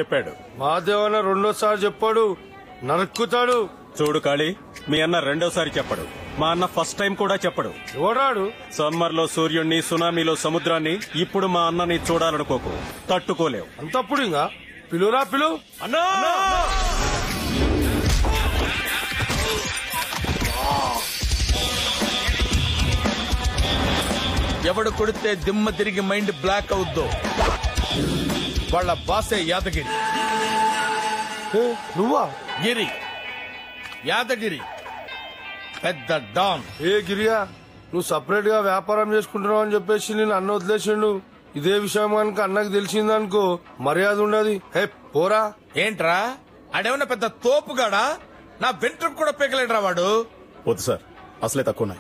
చెప్పాడు. మాదేవన్న రెండోసారి చెప్పాడు, నరుక్కుతాడు. చూడు కాళీ, మీ అన్న రెండోసారి చెప్పడు, మా అన్న ఫస్ట్ టైం కూడా చెప్పడు. ఎవడాడు? సమ్మర్ లో సూర్యుణ్ణి, సునామీలో సముద్రాన్ని. ఇప్పుడు మా అన్నని చూడాలనుకోకు, తట్టుకోలేవు. అంతప్పుడు ఇంకా పిలురా పిలు. అన్నా ఎవడు కొడితే దిమ్మ తిరిగి మైండ్ బ్లాక్ అవుద్దో వాళ్ళ బాసే యాదగిరి. నువ్వా? గిరి, యాదగిరి, పెద్ద డాన్. ఏ గిరియా, నువ్వు సపరేట్ గా వ్యాపారం చేసుకుంటున్నావు అని చెప్పేసి నేను అన్న వదిలేసిండు. ఇదే విషయం కనుక అన్నకు తెలిసిందనుకో మర్యాద ఉండదు. హే పోరా. ఏంట్రా ఆడేమన్నా పెద్ద తోపుగాడా? నా వెంట్రుకు కూడా పీకలేడురా వాడు. వద్దు సార్, అసలే తక్కువ.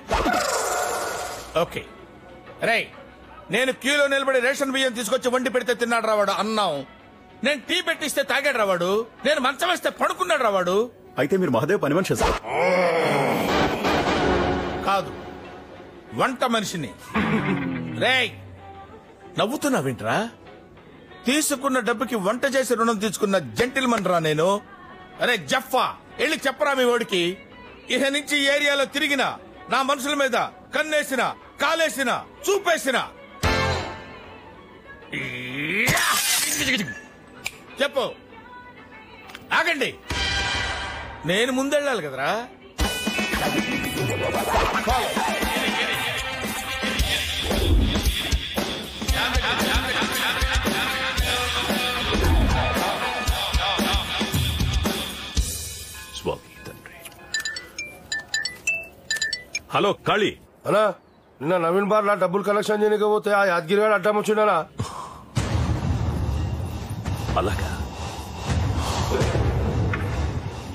ఓకే రే, నేను క్యూలో నిలబడి రేషన్ బియ్యం తీసుకొచ్చి వండి పెడితే తిన్నాడు రావాడు అన్నం. నేను టీ పెట్టిస్తే తాగాడు రావాడు. నేను మంచం వేస్తే పడుకున్నాడు రావాడు. అయితే మీరు మహాదేవ్ పని మనిషి సార్? కాదు, వంట మనిషిని. రే నవ్వుతున్నావేంట్రా? తీసుకున్న డబ్బుకి వంట చేసి రుణం తీసుకున్న జెంటిల్మన్ రా నేను. అరే జఫ్ఫా, వెళ్ళి చెప్పరా మీ వాడికి, ఇహ నుంచి ఏరియాలో తిరిగినా, నా మనుషుల మీద కన్నేసిన, కాలేసిన, చూపేసిన చెప్పు. ఆగండి, నేను ముందెళ్ళాలి కదరా. హలో కాళీ. అలా నిన్న నవీన్ బార్ నా డబ్బులు కలెక్షన్ చేయకపోతే ఆ యాదగిరి గారు అడ్డం వచ్చిండనా? అలాగా?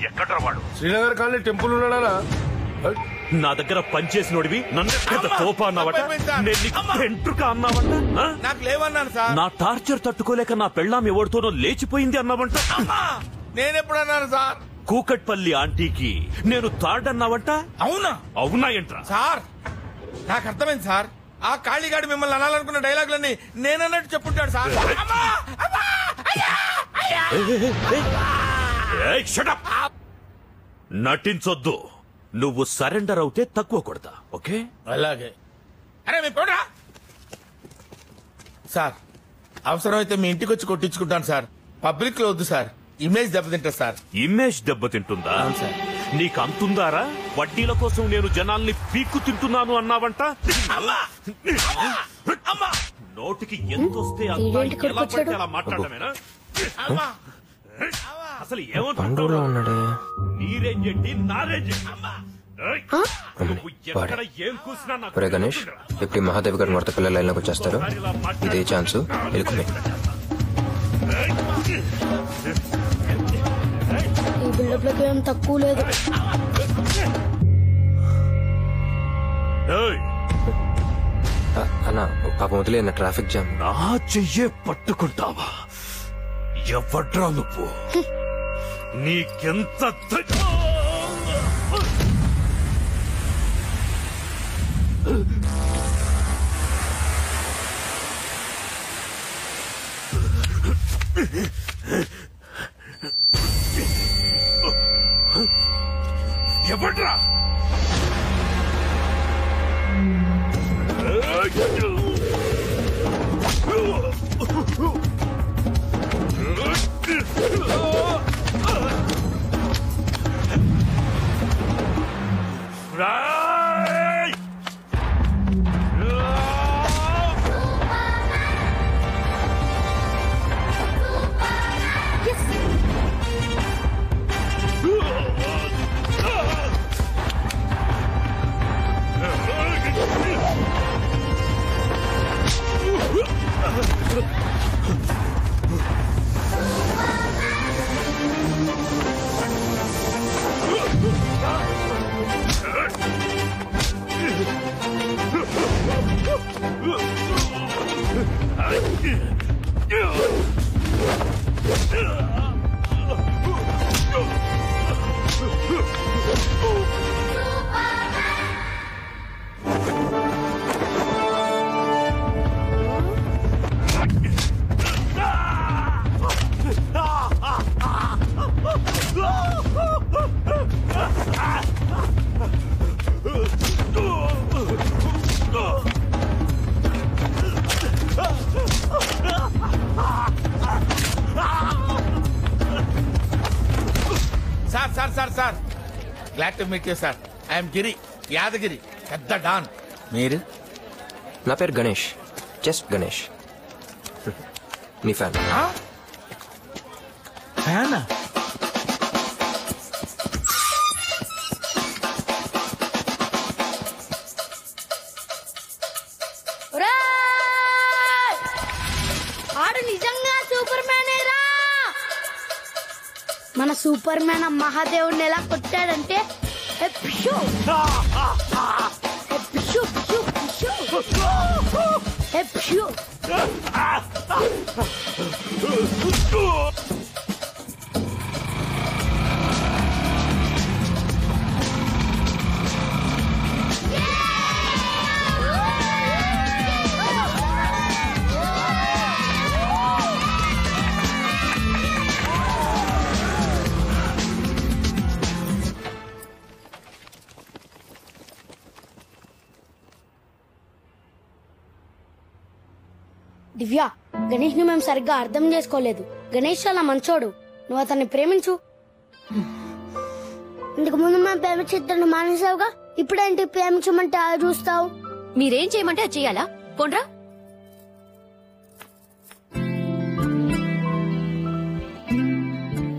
ఎక్కడ వాడు? శ్రీనగర్ కాలనీ టెంపుల్ ఉన్నాడా? నా దగ్గర పనిచేసినోడివి నన్ను పెద్ద తోప అన్నావట, నేను నీకు వెంట్రుక అన్నావంట. నాకు లేవన్నాను సార్. నా టార్చర్ తట్టుకోలేక నా పెళ్ళాం ఎవరితోనో లేచిపోయింది అన్నావంట. నేనెప్పుడన్నాను సార్? కూకట్పల్లి ఆంటీకి నేను తాడన్నావంట. అవునా? అవునా ఏంట్రా? సార్ నాకు అర్థమైంది సార్. ఆ కాళీగాడు మిమ్మల్ని అనాలనుకున్న డైలాగులన్నీ నేనన్నట్టు చెప్పుంటాడు సార్. ఏయ్, shut up! నటించొద్దు. నువ్వు సరెండర్ అవుతే తక్కువ కొడతా. ఓకే? అలాగే. అరే మీ పోడా సార్, అవసరమైతే మీ ఇంటికి వచ్చి కొట్టించుకుంటాను సార్. పబ్లిక్ లో వద్దు సార్, ఇమేజ్ దెబ్బతింటా సార్. ఇమేజ్ దెబ్బతింటుందా? సార్ నీకు అంతుందారా? వడ్డీల కోసం నేను జనాల్ని పీక్కు తింటున్నాను అన్నావంట. నోటికి ఎంతొస్తే అంత ఎలా పడితే అలా మాట్లాడమేనా? అసలు ఏమంటున్నాడు? నీ రేంజ్ ఏంటి, నా రేంజ్ ఎక్కడ ఏం కూసినా నాకు. గణేష్, ఇప్పుడు మహాదేవ్ గారు మరత పిల్లల లైన్ లోకి వచ్చేస్తారు. ఇదే ఛాన్స్, ఎలుకుమే. ఈ బిల్డప్లకి ఏం తక్కువ లేదు. అన్నా పాపం వదిలేన ట్రాఫిక్ జామ్. నా చెయ్యే పట్టుకుంటావా? ఎవడ్రా నువ్వు? నీకెంత ఎవడ్రా? Sir sir sir glad to meet you sir. I'm Giri, Yadagiri, పెద్ద డాన్. మీరు? నా పేరు గణేష్, జస్ట్ గణేష్. నీ ఫ్యాన్. ఫ్యానా? ఆడు నిజంగా సూపర్ మ్యానేరా. మన సూపర్ మ్యాన్ మహాదేవుడిని ఎలా కొట్టాడంటే ఎప్షు ఎప్షు ఎప్షు ఎప్షు. దివ్య, గణేష్ ని మేము సరిగ్గా అర్థం చేసుకోలేదు. గణేష్ చాలా మంచోడు, నువ్వు అతన్ని ప్రేమించు. ఇంతకు ముందు మేము ప్రేమించద్దని మానేసావుగా, ఇప్పుడేంటి ప్రేమించమంటే అలా చూస్తావు? మీరేం చేయమంటే అది చెయ్యాలా? పోండ్రా.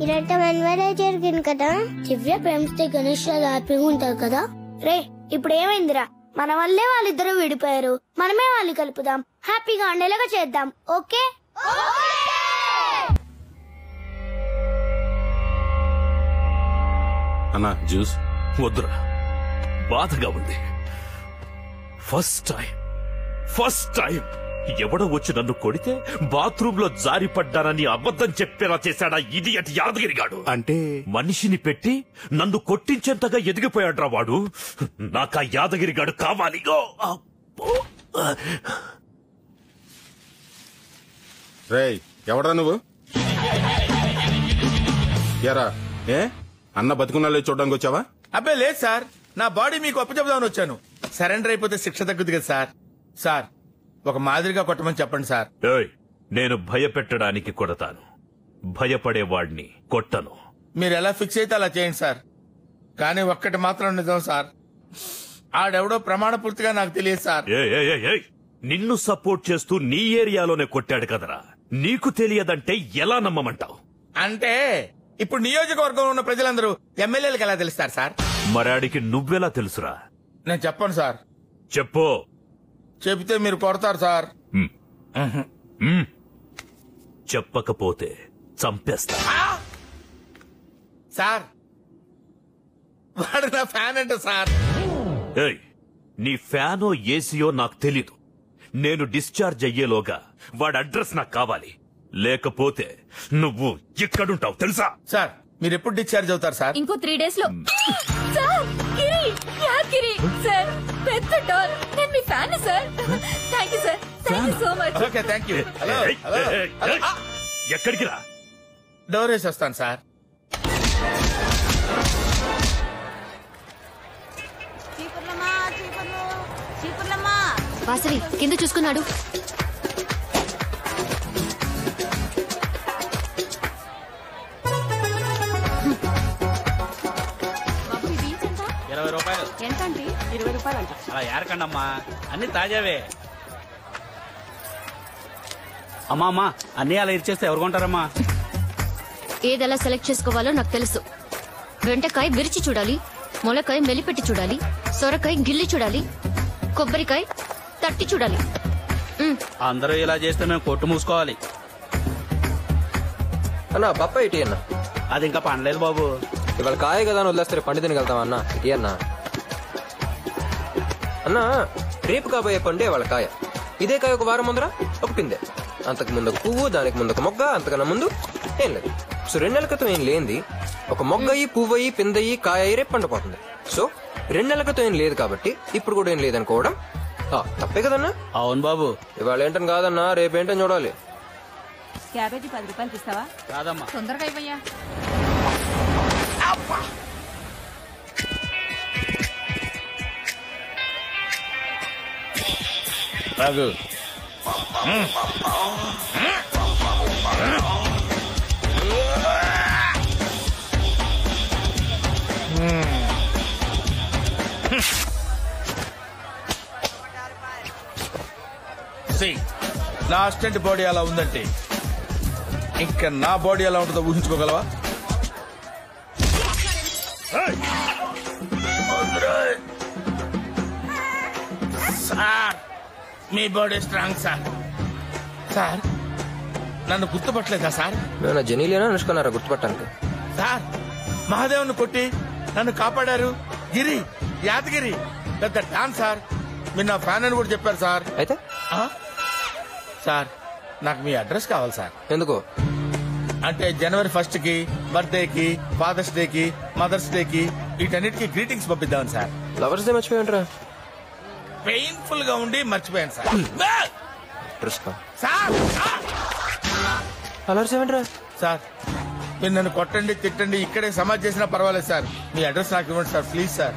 ఇదంతా మనవరే జరిగింది కదా. దివ్య ప్రేమిస్తే గణేష్ చాలా హ్యాపీగా ఉంటారు కదా. రే, ఇప్పుడు ఏమైందిరా? మన వల్లే వాళ్ళిద్దరూ విడిపోయారు, మనమే వాళ్ళు కలుపుదాం, హ్యాపీగా ఉండేలాగా చేద్దాం. ఓకే? అన్నా జ్యూస్. వద్దురా, బాధగా ఉంది. ఫస్ట్ టైం ఎవడో వచ్చి నన్ను కొడితే బాత్రూమ్ లో జారిపడ్డానని అబద్ధం చెప్పేలా చేశాడా ఇడియట్ యాదగిరిగాడు. అంటే మనిషిని పెట్టి నన్ను కొట్టించేంతగా ఎదిగిపోయాడ్రా వాడు. నాకా యాదగిరిగాడు కావాలి. రేయ్, ఎవడ్రా నువ్వు? ఎరా ఏ అన్న బతుకున్నాళ్ళే చూడడానికి వచ్చావా? అబ్బే లేదు సార్, నా బాడీ మీకు అప్పచెప్దామని వచ్చాను. సరెండర్ అయిపోతే శిక్ష తగ్గుద్ది కదా సార్. సార్, ఒక మాదిరిగా కొట్టమని చెప్పండి సార్. ఏయ్, నేను భయపెట్టడానికి కొడతాను, భయపడేవాడిని కొట్టను. మీరు ఎలా ఫిక్స్ అయితే అలా చేయండి సార్. కానీ ఒక్కటి మాత్రం నిజం సార్, ఆడెవడో ప్రమాణ పూర్తిగా నాకు తెలియదు సార్. నిన్ను సపోర్ట్ చేస్తూ నీ ఏరియాలోనే కొట్టాడు కదరా, నీకు తెలియదంటే ఎలా నమ్మమంటావు? అంటే ఇప్పుడు నియోజకవర్గంలో ఉన్న ప్రజలందరూ ఎమ్మెల్యేలకు ఎలా తెలుస్తారు సార్? మరాడికి నువ్వెలా తెలుసురా? నేను చెప్పను సార్. చెప్పు. చెబితే మీరు కొడతారు సార్. చెప్పకపోతే చంపేస్తా. సార్, వాడు నా ఫ్యాన్ అంట సార్. ఏయ్, నీ ఫ్యానో ఏసీయో నాకు తెలీదు. నేను డిశ్చార్జ్ అయ్యేలోగా వాడి అడ్రస్ నాకు కావాలి, లేకపోతే నువ్వు ఇక్కడుంటావు తెలుసా? సార్, మీరు ఎప్పుడు డిశ్చార్జ్ అవుతారు సార్? ఇంకో 3 days లో. సార్, గిరి, యాదగిరి సార్, పెద్ద డాల్. నేను మీ fan sir. Thank you sir, thank you so much. Okay, thank you. ఎక్కడికి రా? డోర్ వేసి వస్తాను సార్. వాసవి కింద చూసుకున్నాడు. ₹20. ఎంతండి? ₹20 అంట. అలా ఏరకండమ్మా, అన్ని తాజావే. అమ్మా అన్ని అలా ఇచ్చేస్తే ఎవరు కొంటారమ్మా? ఏదెలా సెలెక్ట్ చేసుకోవాలో నాకు తెలుసు. బెండకాయ విరిచి చూడాలి, ములకాయ మెలిపెట్టి చూడాలి, సొరకాయ గిల్లి చూడాలి, కొబ్బరికాయ తట్టి చూడాలి. అందరూ ఇలా చేస్తే మేము కొట్టు మూసుకోవాలి. అన్నా బొప్పాయి ఇటీ అన్న. అది ఇంకా పండలేదు బాబు. ఇవాళ కాయ కదా అని వదిలేస్తే పండు తినగలుగుతావా అన్న? ఇటీ అన్నా. అన్నా, రేపు కాబోయే పండే వాళ్ళ కాయ. ఇదే కాయ ఒక వారం ముందర ఒక పిందె, అంతకు ముందు ఒక పువ్వు, దానికి ముందు ఒక మొగ్గ, అంతకన్నా ముందు ఏం లేదు. సో 2 నెలల క్రితం ఏం లేనిది ఒక మొగ్గయి, పువ్వయి, పిందయి, కాయ అయ్యి రేపు పండిపోతుంది. సో 2 నెలల క్రితం ఏం లేదు కాబట్టి ఇప్పుడు కూడా ఏం లేదనుకోవడం తప్పే కదన్నా? అవును బాబు. ఇవాళ ఏంటని కాదన్నా, రేపేంటని చూడాలి. క్యాబేజీ ₹10 ఇస్తావా? కాదమ్మా. తొందరగా ఇవ్వయ్యా. రాగు. నా అసిస్టెంట్ బాడీ అలా ఉందంటే ఇంకా నా బాడీ ఎలా ఉంటుందో ఊహించుకోగలవా? సార్ మీ బాడీ స్ట్రాంగ్ సార్. సార్ నన్ను గుర్తుపట్టలేదా సార్? నేను జెనీలేనా అనుష్కున్నారా గుర్తుపట్టానికి? సార్ మహాదేవుని కొట్టి నన్ను కాపాడారు గిరి యాదగిరి పెద్ద డాన్ సార్. మీరు నా ఫ్యాన్ అని కూడా చెప్పారు సార్. అయితే సార్ నాకు మీ అడ్రస్ కావాలి సార్. ఎందుకు? అంటే జనవరి 1st కి, బర్త్డేకి, ఫాదర్స్ డేకి, మదర్స్ డేకి వీటన్నిటికీ గ్రీటింగ్స్ పంపిద్దామని సార్. లవర్స్ డే మర్చిపోయి పెయిన్ఫుల్ గా ఉండి మర్చిపోయాను సార్. సార్ లవర్స్ ఏమంటారా? సార్ మీరు నన్ను కొట్టండి తిట్టండి ఇక్కడే సమాజ్ చేసినా పర్వాలేదు సార్. మీ అడ్రస్ నాకు ఇవ్వండి సార్ ప్లీజ్ సార్.